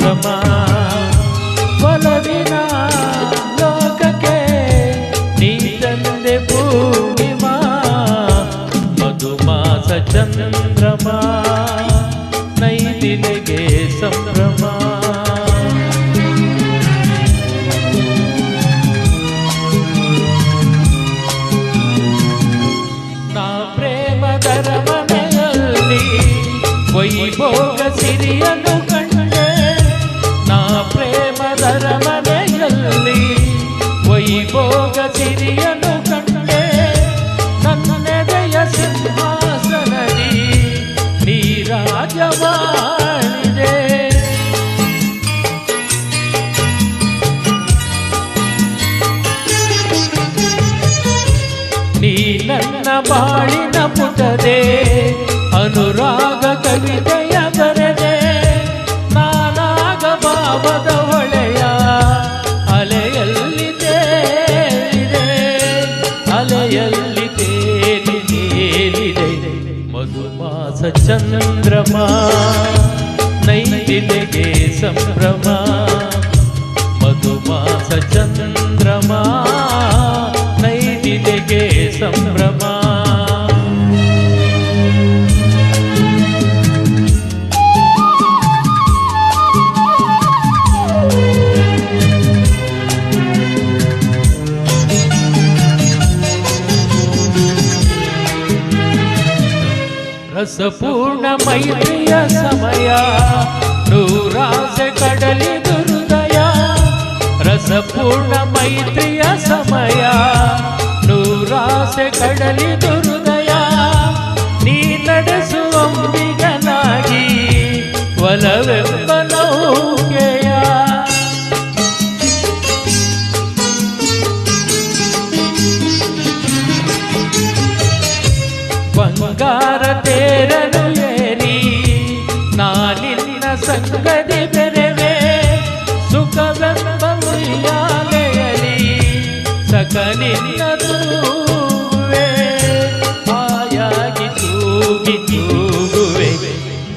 ಸಂಭ್ರಮ ಒಲವಿನ ಲೋಕಕ್ಕೆ ನೀ ತಂದೆ ಪೂರ್ಣಿಮಾ ಮಧುಮಾಸ ಚಂದ್ರಮ ನೈದಿಲೆಗೆ ಸಂಭ್ರಮ ನಾ ಪ್ರೇಮದರ ಮನೆಯಲ್ಲಿ ವೈಭೋಗ ಸಿರಿಯನ್ನು ಕಂಡೆ ನಾ ಪ್ರೇಮದರ ಮನೆಯಲ್ಲಿ ವೈಭೋಗ ಸಿರಿಯನ್ನು ಕಂಡೆ ನನ್ನೆದೆಯ ಸಿಂಹಾಸನದಿ ನೀ ರಾಜವಾಣಿದೆ ನೀ ನನ್ನ ಬಾಳಿನ ಪುಟದೆ ಅನುರಾಗ ಕವಿತೆಯ ಬರೆದೆ ನಾನಾಗ ಭಾವದ ಹೊಳೆಯ ಅಲೆಯಲ್ಲಿ ತೇಲಿದೆ ಅಲೆಯಲ್ಲಿ ತೇಲಿದೆ ಮಧುಮಾಸ ಚಂದ್ರಮ ನೈದಿಲೆಗೆ ಸಂಭ್ರಮ ಮಧುಮಾಸ ಚಂದ್ರಮ ನೈದಿಲೆಗೆ ಸಂಭ್ರಮ ರಸಪೂರ್ಣ ಮೈತ್ರಿಯ ಸಮಯ ನೂರಾಸೆ ಕಡಲಿದು ಹೃದಯ ರಸಪೂರ್ಣ ಮೈತ್ರಿಯ ಸಮಯ ನೂರಾಸೆ ಕಡಲಿದು ಹೃದಯ ನೀ ನಡೆಸುವಂಬಿಗನಾಗಿ ಒಲವೆಂಬ ನೌಕೆಯ ಬಂಗಾರ ತೇರನು ಏರಿ ನಾನಿನ್ನ ಸಂಗತಿ ಬೆರೆವೆ ಸುಖವೆಂಬ ಮುಯ್ಯಾಲೆಯಲಿ ಸಕನಿನ್ನ ತೂಗುವೆ ಆಯಾಗಿ ತೂಗಿ ತೂಗುವೆ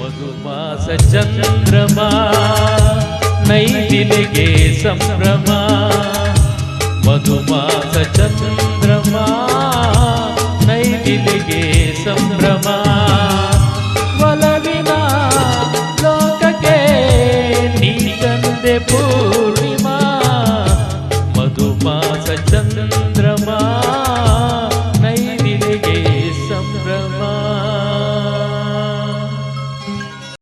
ಮಧುಮಾಸ ಚಂದ್ರಮ ನೈದಿಲೆಗೆ ಸಂಭ್ರಮ ಮಧುಮಾಸ ಚಂದ್ರ